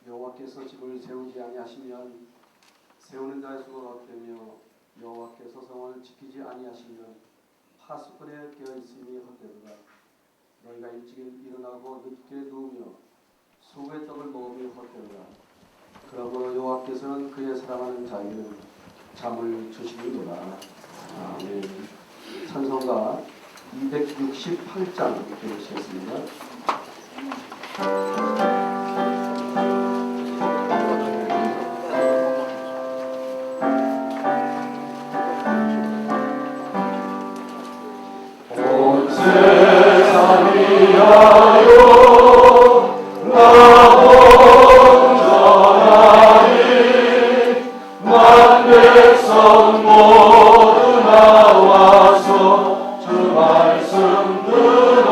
여호와께서 집을 세우지 아니하시면 세우는 자의 수가 헛되며 여호와께서 성을 지키지 아니하시면 파수꾼에 깨어있음이 헛되도다. 너희가 일찍 일어나고 늦게 누우며 수고의 떡을 먹으며 헛되도다. 그러므로 여호와께서는 그의 사랑하는 자에게는 잠을 주시는도다. 아멘. 찬송가 268장 들으시겠습니다. 온 세상이 하여 나 온전하니 만 백성 모두 나와서 주 말씀 들어라.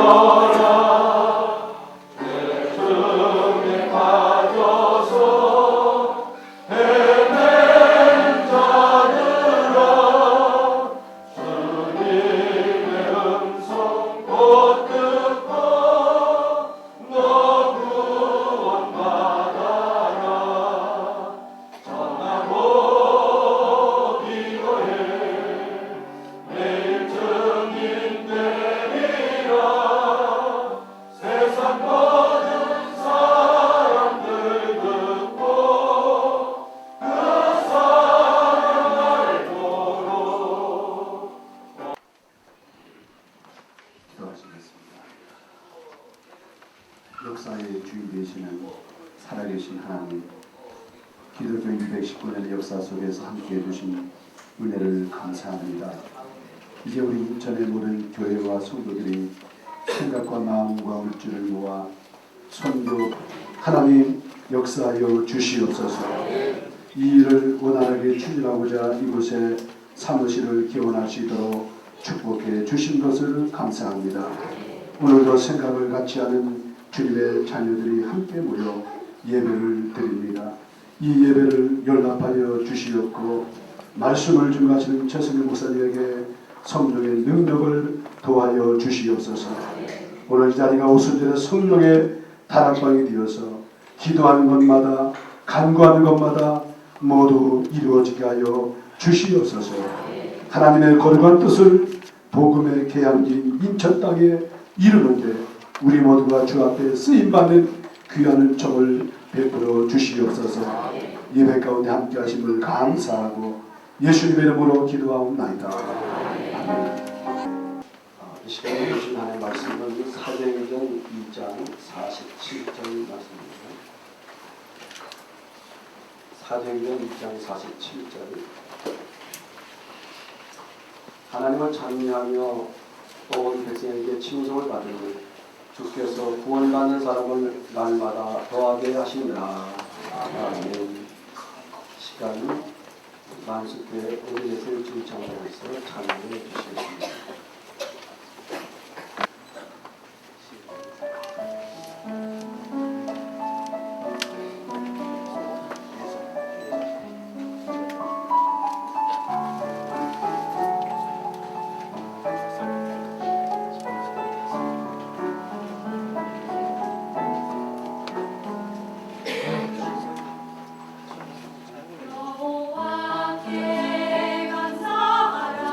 내 등에 가져서 헤맨 자들아 주님의 음성 곧 듣고 너 구원 받아라. 전하고 기도해 내일 증인 되리라. 세상 모든 사람들 듣고 그 사랑을 보러 기도하시겠습니다. 역사의 주인 되시는 살아계신 하나님, 기독교 219년의 역사 속에서 함께해 주신 은혜를 감사합니다. 이제 우리 인천의 모든 교회와 성도들이 생각과 마음과 물질을 모아 선교 하나님 역사하여 주시옵소서. 이 일을 원활하게 추진하고자 이곳에 사무실을 개원할 수 있도록 축복해 주신 것을 감사합니다. 오늘도 생각을 같이 하는 주님의 자녀들이 함께 모여 예배를 드립니다. 이 예배를 연락하여 주시옵고 말씀을 증거하시는 최승일 목사님에게 성령의 능력을 도하여 주시옵소서. 오늘 이 자리가 오순절의 성령의 다락방이 되어서 기도하는 것마다 간구하는 것마다 모두 이루어지게 하여 주시옵소서. 하나님의 거룩한 뜻을 복음의 개양지인 인천 땅에 이루는데 우리 모두가 주 앞에 쓰임받는 귀한 은총을 베풀어 주시옵소서. 예배 가운데 함께 하심을 감사하고 예수님의 이름으로 기도하옵나이다. 아멘. 이 시간에 주신 하나님의 말씀은 사도행전 2장 47절 말씀입니다. 사도행전 2장 47절. 하나님을 찬미하며 온 백성에게 칭송을 받으니 주께서 구원받는 사람을 날마다 더하게 하시니라. 아멘. 시간 만수께 오리넷을 중창하면서 찬양해 주시겠습니다. 여호와께 감사하라.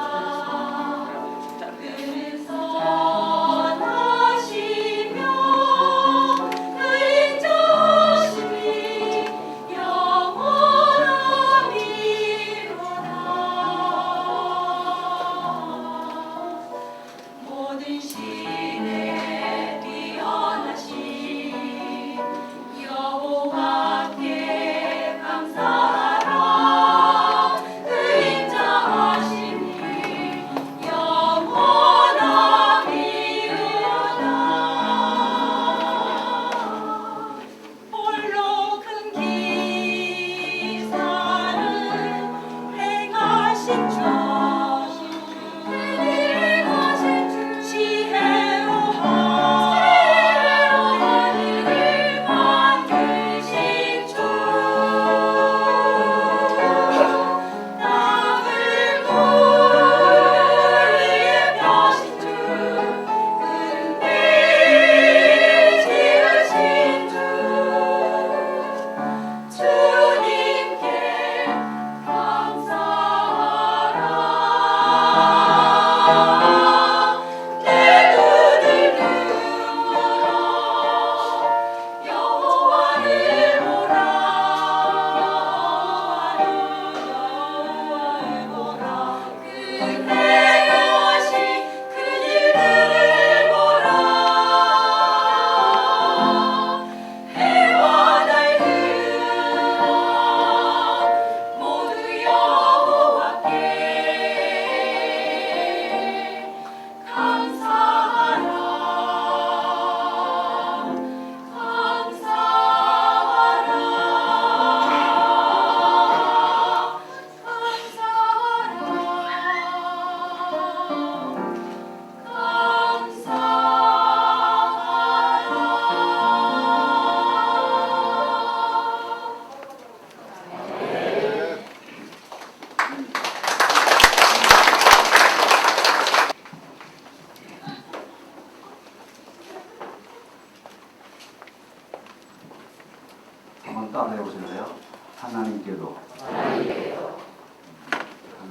한번 따라해 보실래요? 하나님께도. 하나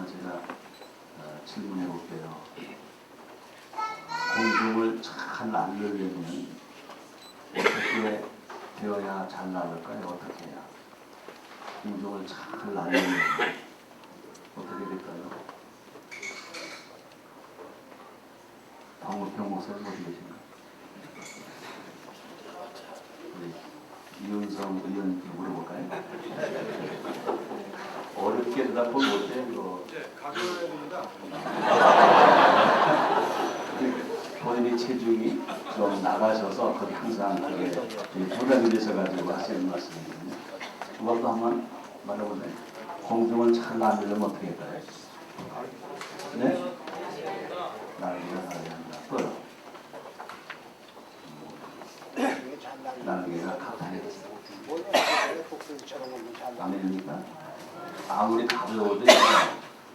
제가 질문해 볼게요. 공중을 잘 날리려면 어떻게 되어야 잘 날릴까요? 어떻게 해야? 공중을 잘 날리려면 어떻게 될까요? 박무평 목사님 어디 계신가요? 우리 이윤성 의원님께 물어볼까요? 어렵게 대답하면 못해요. 이거. 가교회입니다. 본인이 체중이 좀 나가셔서 거기 항상 그게 부담이 되셔가지고 하시는 말씀이거든요. 그것도 한번 말해볼래요? 공중을 잘 날리려면 어떻게 할까요? 네? 날개가 달려야 한다. 또요? 날개가 가파해서 아닙니까? 아무리 가벼워도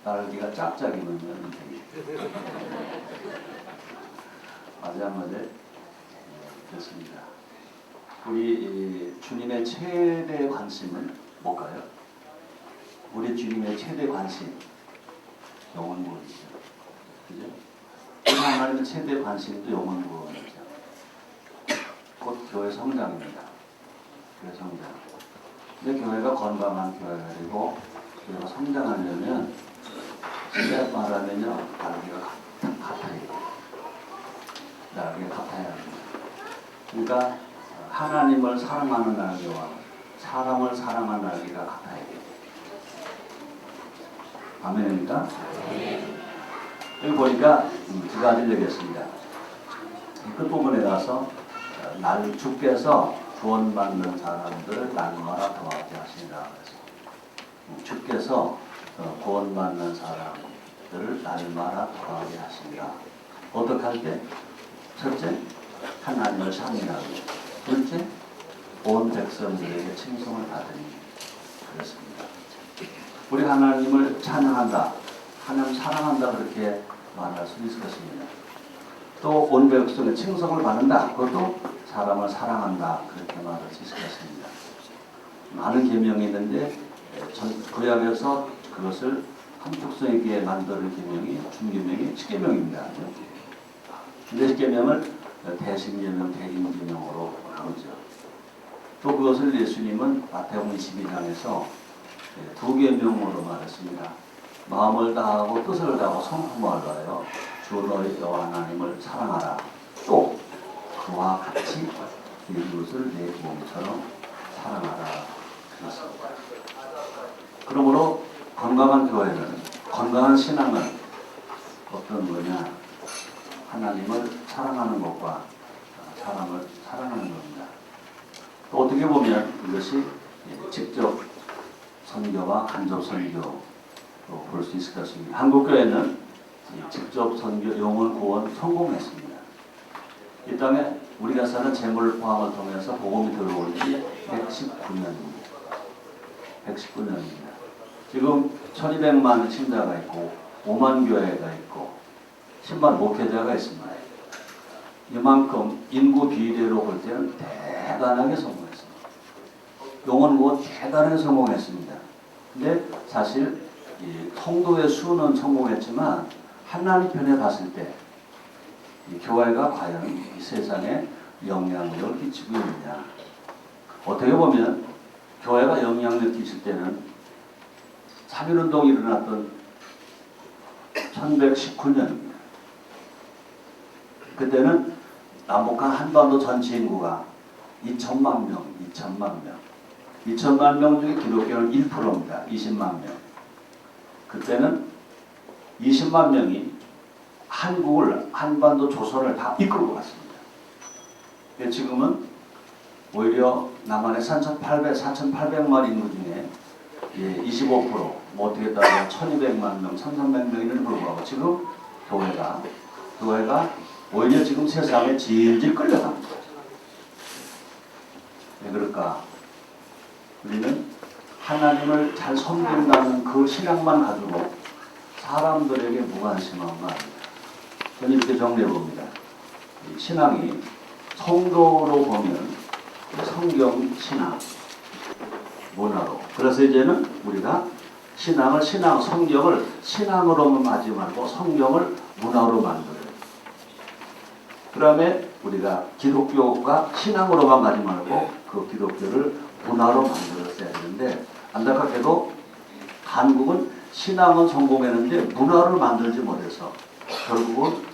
날개가 짝짝이면 맞아맞아 됐습니다. 우리 주님의 최대 관심은 뭘까요? 우리 주님의 최대 관심 영혼 구원이죠. 그죠? 하나님의 최대 관심도 영혼 구원이죠. 곧 교회 성장입니다. 교회 성장. 근데 교회가 건강한 교회가 되고 교회가 성장하려면 쉽게 말하면요, 날개가 같아야 돼요. 날개가 같아야 합니다. 그러니까 하나님을 사랑하는 날개와 사람을 사랑하는 날개가 같아야 돼요. 아멘입니까? 여기 보니까 두 가지를 얘기했습니다. 끝부분에 가서 주께서 구원받는 사람들을 날마다 더하게 하시니라. 주께서 구원받는 사람들을 날마다 더하게 하시니라. 어떻게 할 때? 첫째, 하나님을 찬양하고, 둘째, 온 백성들에게 칭송을 받으니. 그렇습니다. 우리 하나님을 찬양한다, 하나님 사랑한다 그렇게 말할 수 있을 것입니다. 또 온 백성의 칭송을 받는다, 그것도 사람을 사랑한다 그렇게 말할 수 있을 것입니다. 많은 계명이 있는데 구약에서 그것을 함축성있게 만드는 계명이 준계명이 10계명입니다. 근데 10계명을 대신계명, 대인계명으로 나누죠. 또 그것을 예수님은 마태복음 22장에서 두 계명으로 말했습니다. 마음을 다하고 뜻을 다하고 성품을 다하여 주 너희 여호와 하나님을 사랑하라. 또 그와 같이 이웃을 내 몸처럼 사랑하라. 그렇습니다. 그러므로 건강한 교회는, 건강한 신앙은 어떤 거냐? 하나님을 사랑하는 것과 사람을 사랑하는 겁니다. 또 어떻게 보면 이것이 직접 선교와 간접 선교로 볼 수 있을 것입니다. 한국교회는 직접 선교, 영혼 구원 성공했습니다. 이 땅에 우리가 사는 재물 포함을 통해서 복음이 들어올 지 119년입니다. 119년입니다. 지금 1200만 신자가 있고 5만 교회가 있고 10만 목회자가 있습니다. 이만큼 인구 비례로 볼 때는 대단하게 성공했습니다. 영혼 구원 대단하게 성공했습니다. 근데 사실 이 성도의 수는 성공했지만 하나님 편에 봤을 때 이 교회가 과연 이 세상에 영향력을 끼치고 있느냐. 어떻게 보면 교회가 영향력을 끼칠 때는 3.1운동이 일어났던 1119년입니다. 그때는 남북한 한반도 전체 인구가 2천만 명. 2천만 명 중에 기독교는 1%입니다. 20만 명. 그때는 20만 명이 한국을, 한반도 조선을 다 이끌고 갔습니다. 지금은 오히려 남한의 4,800만 인구 중에 25%, 뭐 어떻게 따라 1,200만 명, 1,300명이는 불구하고 지금 교회가 오히려 지금 세상에 질질 끌려갑니다. 왜 그럴까? 우리는 하나님을 잘 섬긴다는 그 신앙만 가지고 사람들에게 무관심한 거 아닙니다. 저는 이렇게 정리해 봅니다. 신앙이 성도로 보면 성경 신앙, 문화로. 그래서 이제는 우리가 성경을 신앙으로만 하지 말고 성경을 문화로 만들어요. 그 다음에 우리가 기독교가 신앙으로만 가지 말고 그 기독교를 문화로 만들었어야 되는데, 안타깝게도 한국은 신앙은 성공했는데 문화를 만들지 못해서 결국은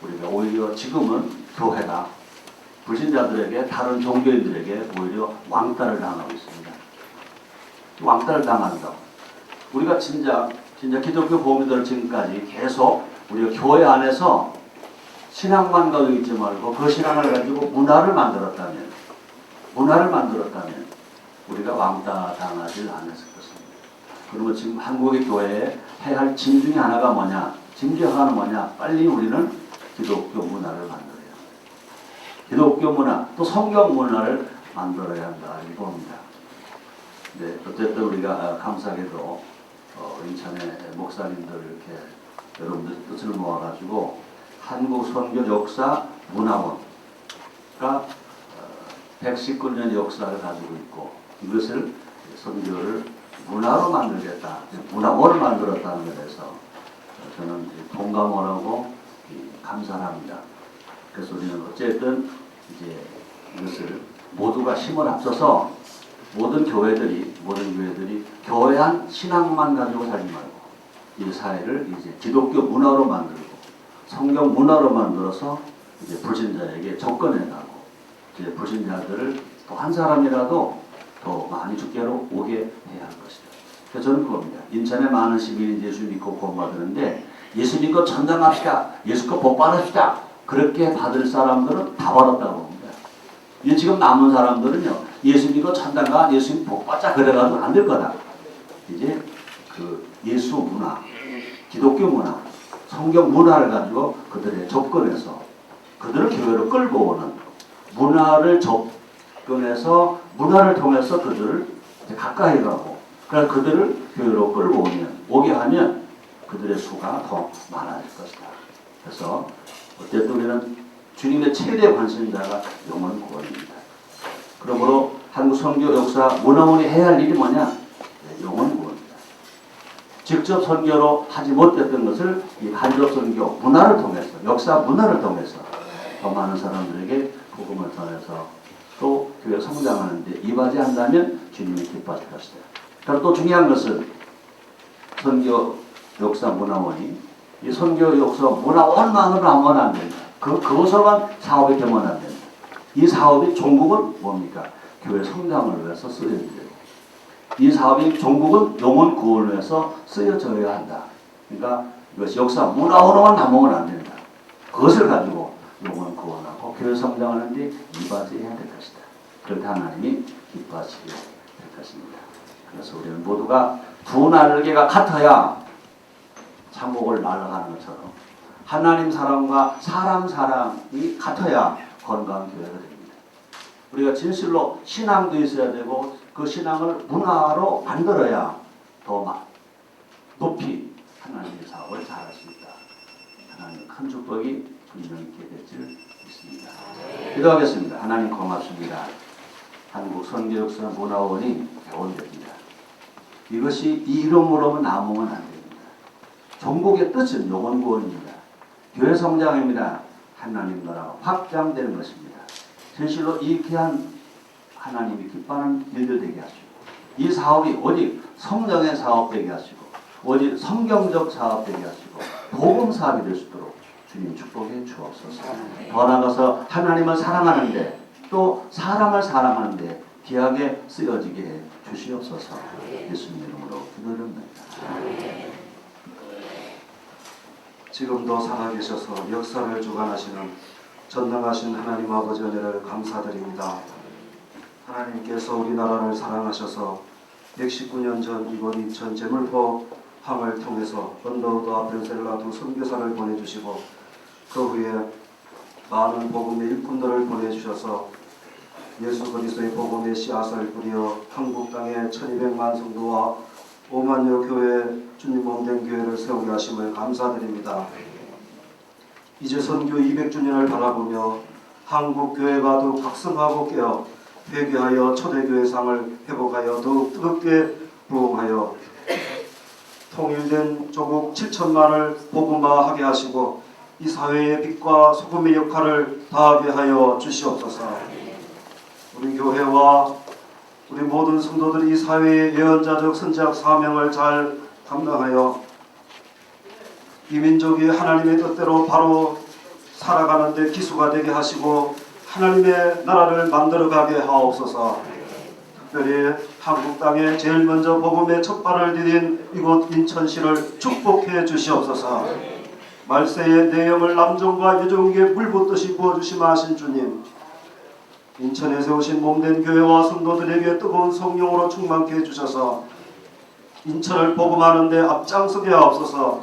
우리가 오히려 지금은 교회가 불신자들에게, 다른 종교인들에게 오히려 왕따를 당하고 있습니다. 왕따를 당한다고. 우리가 진짜 기독교 보험들을 지금까지 계속 우리가 교회 안에서 신앙만 가지고 있지 말고 그 신앙을 가지고 문화를 만들었다면 우리가 왕따 당하지 않았을 것입니다. 그러면 지금 한국의 교회에 해야 할 짐 중에 하나가 뭐냐? 짐 중에 하나는 뭐냐? 빨리 우리는 기독교 문화를 만들어야 합니다. 기독교 문화, 또 성경 문화를 만들어야 한다 이겁니다. 네, 어쨌든 우리가 감사하게도 인천의 목사님들 이렇게 여러분들 뜻을 모아가지고 한국 선교 역사 문화원가 119년 역사를 가지고 있고, 이것을 선교를 문화로 만들겠다, 문화원을 만들었다는 것에서 저는 동감원하고 감사합니다. 그래서 우리는 어쨌든 이제 이것을 모두가 힘을 합쳐서 모든 교회들이 교회 안 신앙만 가지고 살지 말고 이 사회를 이제 기독교 문화로 만들고 성경 문화로 만들어서 이제 불신자에게 접근해가고, 이제 불신자들을 또 한 사람이라도 더 많이 주께로 오게 해야 할 것이다. 그래서 저는 그겁니다. 인천에 많은 시민이 예수 믿고 구원받았는데, 예수 믿고 천당합시다, 예수 거 복 받읍시다, 그렇게 받을 사람들은 다 받았다고 봅니다. 이 지금 남은 사람들은요, 예수 믿고 천당가, 예수 믿고 복 받자 그래가지고 안 될 거다. 이제 그 예수 문화, 기독교 문화, 성경 문화를 가지고 그들의 접근해서 그들을 교회로 끌고 오는 문화를 접근해서 문화를 통해서 그들을 가까이 가고, 그래서 그들을 교회로 끌고 오게 하면 그들의 수가 더 많아질 것이다. 그래서 어쨌든 우리는 주님의 최대 관심자가 영혼 구원입니다. 그러므로 한국 선교 역사 문화원이 해야 할 일이 뭐냐? 영혼 구원입니다. 직접 선교로 하지 못했던 것을 이 간접 선교 문화를 통해서, 역사 문화를 통해서 더 많은 사람들에게 복음을 전해서 또 교회 성장하는 데 이바지한다면 주님이 기뻐하실 것이다. 그리고 또 중요한 것은 선교 역사 문화원이 이 선교 역사 문화원만으로 하면 안 된다. 그것으로만 사업이 되면 안 된다. 이 사업이 종국은 뭡니까? 교회 성장을 위해서 쓰여져야 돼요. 이 사업이 종국은 영혼 구원을 위해서 쓰여져야 한다. 그러니까 이것이 역사 문화원으로만 남으면 안 된다. 그것을 가지고 영혼 구원하고 교회 성장하는 데 이바지해야 될 것이다. 그렇게 하나님이 기뻐하시게 될 것입니다. 그래서 우리는 모두가 두 날개가 같아야 창복을 날아가는 것처럼 하나님 사랑과 사람 사랑이 같아야 건강한 교회가 됩니다. 우리가 진실로 신앙도 있어야 되고 그 신앙을 문화로 만들어야 더 높이 하나님의 사업을 잘할 수 있다. 하나님의 큰 축복이 분명히 있게 될 줄 믿습니다. 기도하겠습니다. 하나님 고맙습니다. 한국 선교역사 문화원이 개원됩니다. 이것이 이 이름으로만 남으면 안 됩니다. 종국의 뜻은 영혼 구원입니다. 교회 성장입니다. 하나님 나라가 확장되는 것입니다. 진실로 이 귀한 하나님이 기뻐하는 일들 되게 하시고, 이 사업이 오직 성령의 사업 되게 하시고, 오직 성경적 사업 되게 하시고, 복음 사업이 될 수 있도록 주님 축복해 주옵소서. 더 나아가서 하나님을 사랑하는데 또 사람을 사랑하는데 귀하게 쓰여지게 해 주시옵소서. 예수님 이름으로 기도드립니다. 지금도 살아계셔서 역사를 주관하시는 전능하신 하나님 아버지 은혜를 감사드립니다. 하나님께서 우리나라를 사랑하셔서 119년 전 이번 인천 제물포 항을 통해서 언더우드와 벤셀라 두 선교사를 보내주시고, 그 후에 많은 복음의 일꾼들을 보내주셔서 예수 그리스도의 복음의 씨앗을 뿌려 한국 땅에 1200만 성도와 5만여 교회 주님 몸된 교회를 세우게 하심을 감사드립니다. 이제 선교 200주년을 바라보며 한국 교회가 더욱 각성하고 깨어 회개하여 초대교회상을 회복하여 더욱 뜨겁게 부흥하여 통일된 조국 7천만을 복음화하게 하시고 이 사회의 빛과 소금의 역할을 다하게 하여 주시옵소서. 우리 교회와 우리 모든 성도들이 이 사회의 예언자적 선지학 사명을 잘 감당하여 이 민족이 하나님의 뜻대로 바로 살아가는 데 기수가 되게 하시고 하나님의 나라를 만들어가게 하옵소서. 특별히 한국 땅에 제일 먼저 복음의 첫 발을 디딘 이곳 인천시를 축복해 주시옵소서. 말세의 내영을 남종과 여종에게 물 붓듯이 부어주시마 하신 주님, 인천에 세우신 몸된 교회와 성도들에게 뜨거운 성령으로 충만케 해주셔서 인천을 복음하는 데 앞장서게 하옵소서.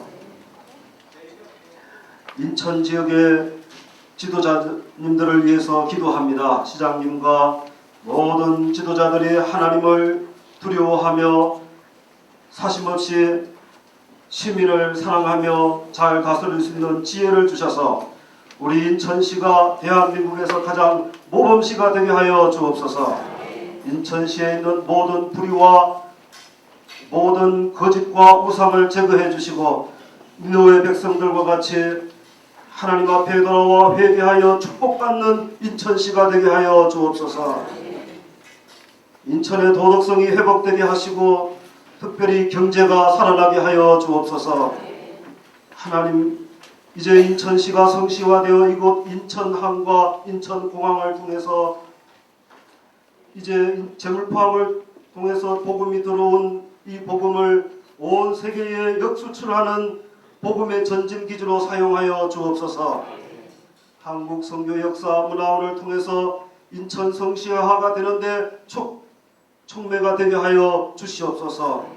인천 지역의 지도자님들을 위해서 기도합니다. 시장님과 모든 지도자들이 하나님을 두려워하며 사심없이 시민을 사랑하며 잘 다스릴 수 있는 지혜를 주셔서 우리 인천시가 대한민국에서 가장 모범시가 되게 하여 주옵소서. 인천시에 있는 모든 불의와 모든 거짓과 우상을 제거해 주시고 니느웨 백성들과 같이 하나님 앞에 돌아와 회개하여 축복받는 인천시가 되게 하여 주옵소서. 인천의 도덕성이 회복되게 하시고 특별히 경제가 살아나게 하여 주옵소서. 하나님, 이제 인천시가 성시화되어 이곳 인천항과 인천공항을 통해서 이제 재물포항을 통해서 복음이 들어온 이 복음을 온 세계에 역수출하는 복음의 전진기지로 사용하여 주옵소서. 한국 선교 역사 문화원을 통해서 인천 성시화가 되는데 촉매가 되게 하여 주시옵소서.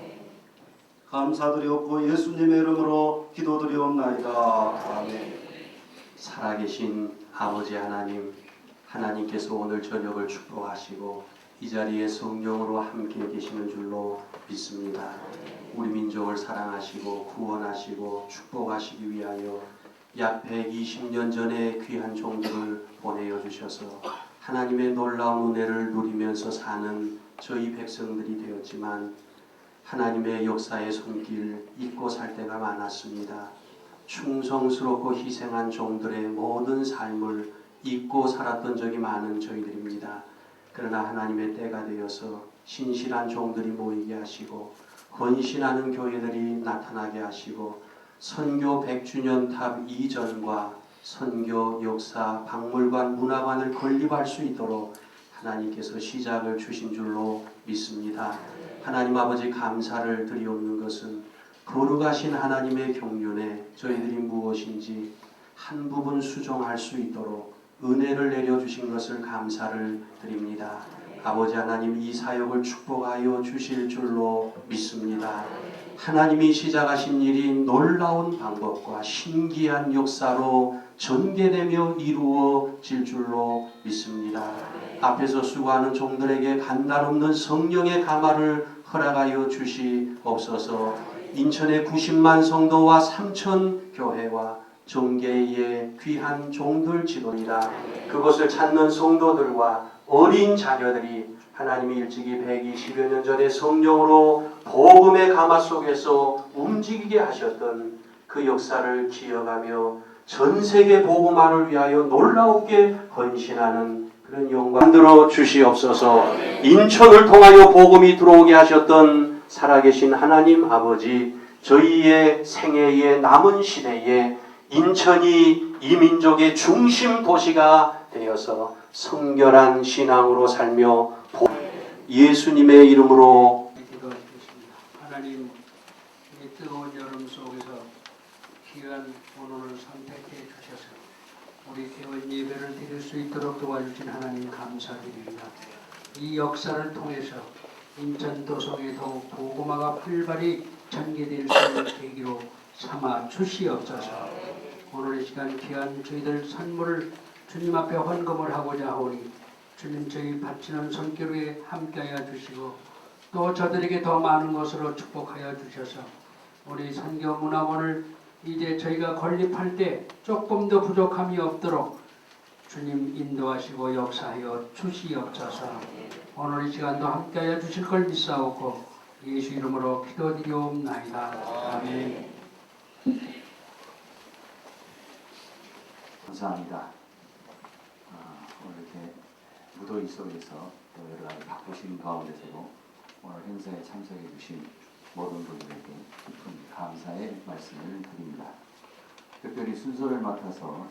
감사드리옵고 예수님의 이름으로 기도드리옵나이다. 아멘. 살아계신 아버지 하나님, 하나님께서 오늘 저녁을 축복하시고 이 자리에 성령으로 함께 계시는 줄로 믿습니다. 우리 민족을 사랑하시고 구원하시고 축복하시기 위하여 약 120년 전에 귀한 종들을 보내어 주셔서 하나님의 놀라운 은혜를 누리면서 사는 저희 백성들이 되었지만 하나님의 역사의 손길 잊고 살 때가 많았습니다. 충성스럽고 희생한 종들의 모든 삶을 잊고 살았던 적이 많은 저희들입니다. 그러나 하나님의 때가 되어서 신실한 종들이 모이게 하시고 헌신하는 교회들이 나타나게 하시고 선교 100주년 탑 이전과 선교 역사 박물관 문화관을 건립할 수 있도록 하나님께서 시작을 주신 줄로 믿습니다. 하나님 아버지 감사를 드리옵는 것은 거룩하신 하나님의 경륜에 저희들이 무엇인지 한 부분 수정할 수 있도록 은혜를 내려주신 것을 감사를 드립니다. 아버지 하나님, 이 사역을 축복하여 주실 줄로 믿습니다. 하나님이 시작하신 일이 놀라운 방법과 신기한 역사로 전개되며 이루어질 줄로 믿습니다. 앞에서 수고하는 종들에게 간단없는 성령의 감화를 허락하여 주시옵소서. 인천의 90만 성도와 3천 교회와 종계의 귀한 종들 지도이라 그것을 찾는 성도들과 어린 자녀들이 하나님이 일찍이 120여 년 전에 성령으로 복음의 감화 속에서 움직이게 하셨던 그 역사를 기억하며 전 세계 복음화를 위하여 놀라우게 헌신하는 그런 영광 만들어 주시옵소서. 인천을 통하여 복음이 들어오게 하셨던 살아계신 하나님 아버지, 저희의 생애의 남은 시대에 인천이 이 민족의 중심 도시가 되어서 성결한 신앙으로 살며 예수님의 이름으로 기도하시겠습니다. 하나님, 이 뜨거운 여름 속에서 귀한 오늘을 선택해 주셔서 우리 개원 예배를 드릴 수 있도록 도와주신 하나님 감사드립니다. 이 역사를 통해서 인천 도성에 더욱 복음화가 활발히 전개될 수 있는 계기로 삼아 주시옵소서. 오늘 이 시간 귀한 저희들 선물을 주님 앞에 헌금을 하고자 하오니 주님, 저희 바치는 손길에 함께하여 주시고 또 저들에게 더 많은 것으로 축복하여 주셔서 우리 선교문화원을 이제 저희가 건립할 때 조금 더 부족함이 없도록 주님 인도하시고 역사하여 주시옵소서. 오늘 이 시간도 함께하여 주실 걸 믿사옵고 예수 이름으로 기도드리옵나이다. 아멘. 감사합니다. 오늘 이렇게 무더위 속에서 또 여러 가지 바쁘신 가운데서도 오늘 행사에 참석해 주신 모든 분들에게 깊은 감사의 말씀을 드립니다. 특별히 순서를 맡아서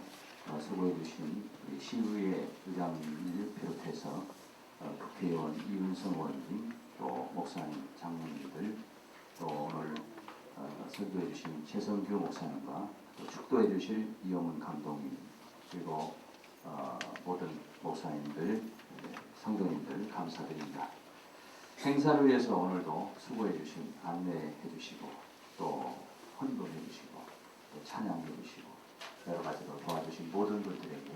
수고해 주신 우리 시의회 의장님을 비롯해서 국회의원 이윤성 의원님, 또 목사님, 장로님들, 또 오늘 설교해 주신 최성규 목사님과 또 축도해 주실 이용훈 감독님, 그리고 모든 목사님들, 성도님들 감사드립니다. 행사를 위해서 오늘도 수고해 주신 안내해 주시고 또 헌금해 주시고 또 찬양해 주시고 여러 가지로 도와주신 모든 분들에게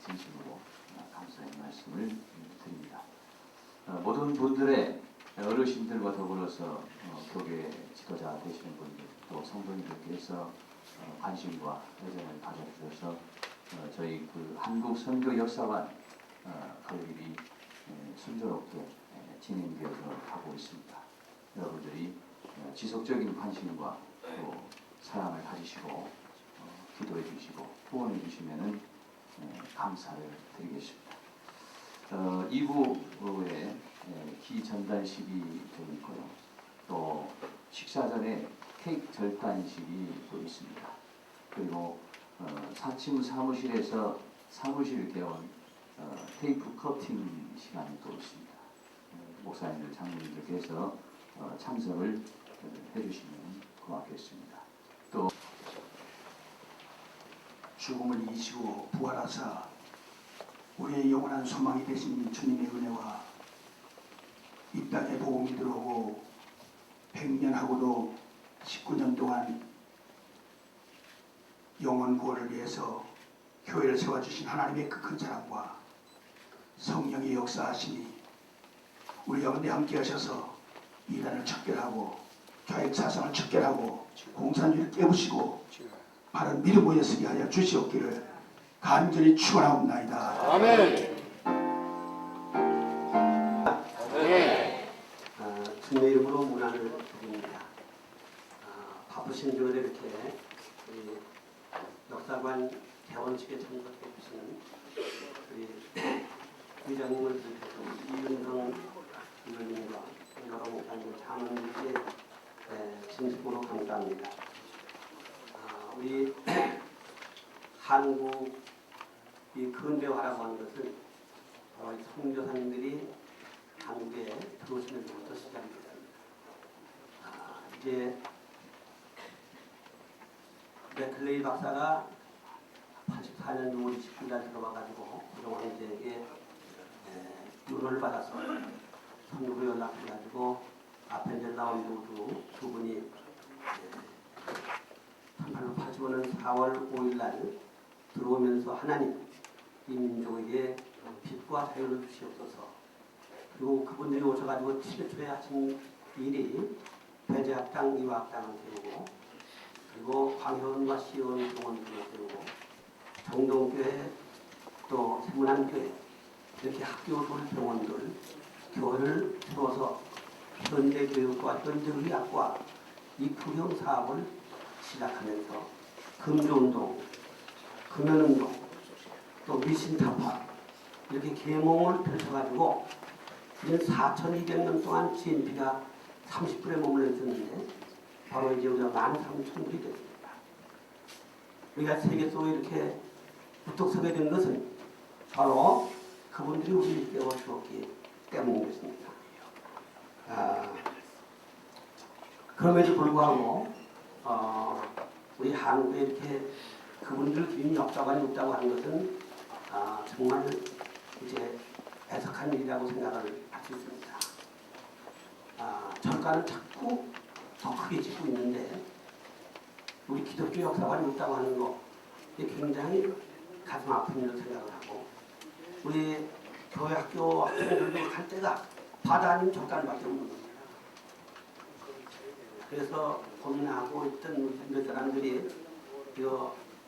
진심으로 감사의 말씀을 드립니다. 모든 분들의 어르신들과 더불어서 교계 지도자 되시는 분들 또 성도님들께서 관심과 애정을 가져주셔서 저희 그 한국 선교 역사관 건립이 순조롭게 진행되어서 가고 있습니다. 여러분들이 지속적인 관심과 또 사랑을 가지시고 기도해 주시고 후원해 주시면은 감사를 드리겠습니다. 2부에 기 전달식이 좀 있고요. 또 식사 전에 케이크 절단식이 또 있습니다. 그리고 4층 사무실에서 사무실 개원 테이프 커팅 시간이 또 있습니다. 목사님들, 장로님들께서 참석을 해주시면 고맙겠습니다. 또 죽음을 이기시고 부활하사 우리의 영원한 소망이 되신 주님의 은혜와 이 땅에 복음이 들어오고 100년하고도 19년 동안 영원 구원을 위해서 교회를 세워주신 하나님의 그 큰 사랑과 성령의 역사하심이 우리 가운데 함께 하셔서 이단을 척결하고 좌익 사상을 척결하고 공산주의를 깨부시고 바른 믿음 모여 서게 하여 주시옵기를 간절히 축원하옵나이다. 아멘. 주님의 이름으로 문안을 드립니다. 바쁘신 주일에 이렇게 우리 역사관 개원식에 참석해 주시는 우리 의장님을 비롯해서 이윤성 의원님과 여러 목사님, 장로님께 진심으로 감사합니다. 우리 한국이 근대화라고 하는 것은 바로 선교사님들이 한국에 들어오시는 데부터 시작이 됐습니다. 이제 맥클레이 박사가 84년 6월 29일 날 들어와가지고 그동안 이제 윤호를 받아서 선교로 연락해가지고 앞에 이제 나온 모두 두 분이 1885년 4월 5일 날 들어오면서 하나님 이 민족에게 빛과 자유를 주시옵소서. 그리고 그분들이 오셔가지고 7초에 하신 일이 배제학당, 이화학당을 세우고 그리고 광현과 시원 병원을 세우고 정동교회 또 세문안교회 이렇게 학교들, 병원들, 교회를 세워서 현대교육과 현대의학과 이 구형 사업을 시작하면서 금주운동, 금연운동, 또 미신타파 이렇게 계몽을 펼쳐가지고 4,200년 동안 GNP가 30불에 몸을 내줬는데 바로 이제 우리가 13,000불이 됐습니다. 우리가 세계 속에 이렇게 부쩍 서게 된 것은 바로 그분들이 우리를 깨워주었기 때문이었습니다. 그럼에도 불구하고 우리 한국에 이렇게 그분들 기린 역사관이 없다고 하는 것은 정말 이제 애석한 일이라고 생각을 할 수 있습니다. 절가는 자꾸 더 크게 짓고 있는데 우리 기독교 역사관이 없다고 하는 거 굉장히 가슴 아픈 일로 생각을 하고 우리 교회 학교 학생들도 갈 때가 바다 아닌 절간밖에 없는 겁니다. 그래서 고민하고 있던 몇 사람들이 이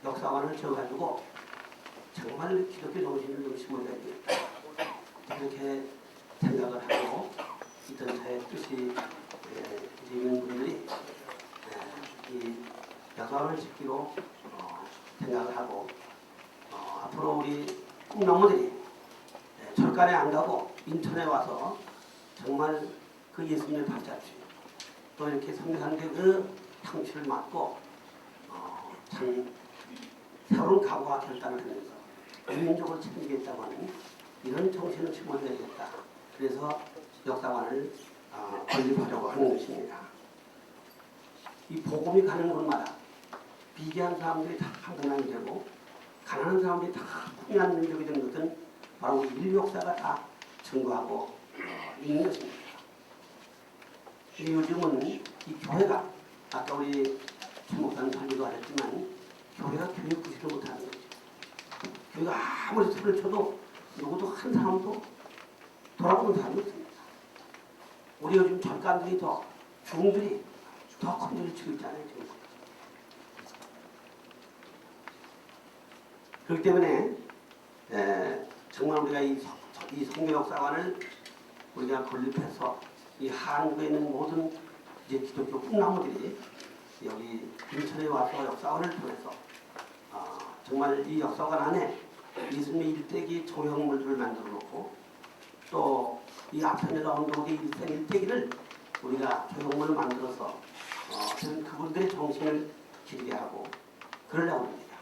역사관을 지어가지고 정말 기독교 정신을 좀 심어야겠다. 그렇게 생각을 하고 있던 차에 뜻이 있는 분들이 이 역사관을 짓기로 생각을 하고 앞으로 우리 꿈나무들이 절간에 안 가고 인천에 와서 정말 그 예수님의 발자취 또 이렇게 성장한데 그 상취를 맡고 참 새로운 각오와 결단을 하면서 민족을 챙기겠다고 하는 이런 정신을 심어야겠다. 그래서 역사관을 건립하려고 하는 것입니다. 이 복음이 가는 곳마다 비계한 사람들이 다 문안이 되고 가난한 사람들이 다 풍요한 민족이 된 것은 바로 인류 역사가 다 증거하고 있는 것입니다. 요즘은 이 교회가 아까 우리 최 목사님 관리도 하셨지만 교회가 교육 구실을 못하는 거죠. 교회가 아무리 소리를 쳐도 누구도 한 사람도 돌아보는 사람이 없습니다. 우리 요즘 절간들이 더 중들이 더 큰 소리 치고 있잖아요. 지금. 그렇기 때문에 정말 우리가 이 성교역사관을 우리가 건립해서 이 한국에 있는 모든 이제 기독교 꿈나무들이 여기 인천에 와서 역사관을 통해서 정말 이 역사관 안에 예수님의 일대기 조형물들을 만들어 놓고 또 이 아편에가 운동의 일생 일대기를 우리가 조형물을 만들어서 그분들의 정신을 기리게 하고 그러려고 합니다.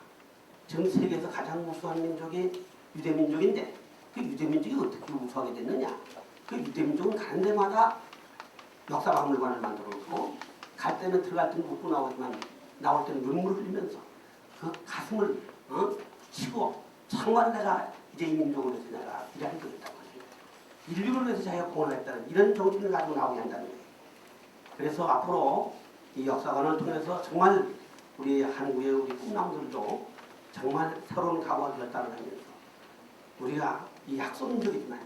전 세계에서 가장 우수한 민족이 유대민족인데 그 유대민족이 어떻게 우수하게 됐느냐? 그 유대민족은 가는 데마다 역사박물관을 만들어 놓고 갈 때는 들어갈 때는 웃고 나오지만 나올 때는 눈물을 흘리면서 그 가슴을 치고 정말 내가 이제 이 민족을 위해서 내가 일하는 거였다고 합니다. 인류를 위해서 자기가 공헌을 했다는 이런 정신을 가지고 나오게 한다는 거예요. 그래서 앞으로 이 역사관을 통해서 정말 우리 한국의 우리 꿈나무들도 정말 새로운 각오와 결단을 하면서 우리가 이 약소민족이지만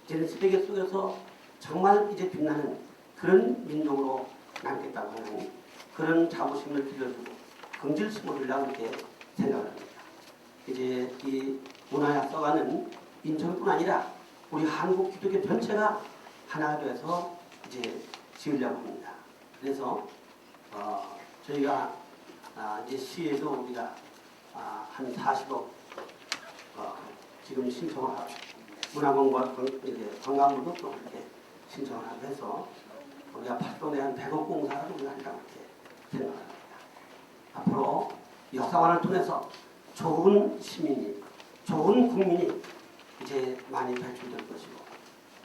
이제는 세계 속에서 정말 이제 빛나는 그런 민족으로 남겠다고 하는 그런 자부심을 길러주고 긍지를 심어주려고 이렇게 생각을 합니다. 이제 이 문화약서관은 인천뿐 아니라 우리 한국 기독교 전체가 하나가 되어서 이제 지으려고 합니다. 그래서 저희가 이제 시에도 우리가 한 40억 지금 신청을 하고 관광부도 또 이렇게 신청을 하고 해서 우리가 8돈에 한 100억 공사를 우리가 한다고 이렇게 생각합니다. 앞으로 역사관을 통해서 좋은 시민이, 좋은 국민이 이제 많이 발출될 것이고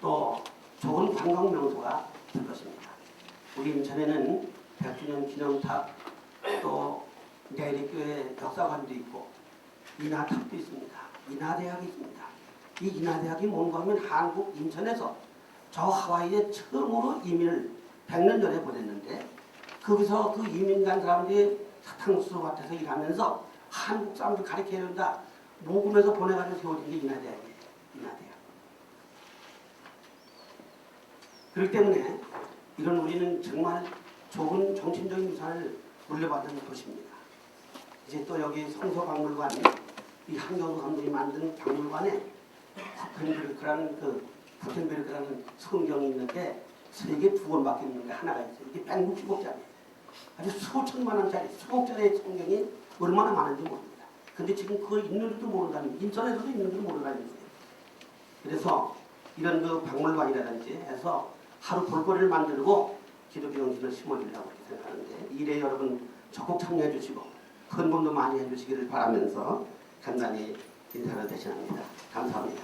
또 좋은 관광 명소가 될 것입니다. 우리 인천에는 100주년 기념탑 또 내리교회 역사관도 있고 인하탑도 있습니다. 인하대학이 있습니다. 이 인하대학이 뭔가 하면 한국 인천에서 저 하와이에 처음으로 이민을 100년 전에 보냈는데 거기서 그 이민 간 사람들이 사탕수수 밭에서 일하면서 한국 사람들 가르쳐야 된다. 모금에서 보내가지고 세워진 게 인하대학이에요. 인하대학. 그렇기 때문에 이런 우리는 정말 좋은 정신적인 유산을 물려받은 것입니다. 이제 또 여기 성서박물관, 이 한경수 감독이 만든 박물관에 구텐베르크라는 성경이 있는데 세계 2권밖에 없는데 하나가 있어요. 이게 160억짜리. 아주 수천만 원짜리, 수억 짜리의 성경이 얼마나 많은지 모릅니다. 근데 지금 그걸 있는지도 모른다는, 인터넷에도 있는지도 모른다는 거예요. 그래서 이런 그 박물관이라든지 해서 하루 볼거리를 만들고 기독교 정신을 심어주려고 생각하는데 일에 여러분 적극 참여해 주시고 헌금도 많이 해주시기를 바라면서 간단히 인사를 대신합니다. 감사합니다.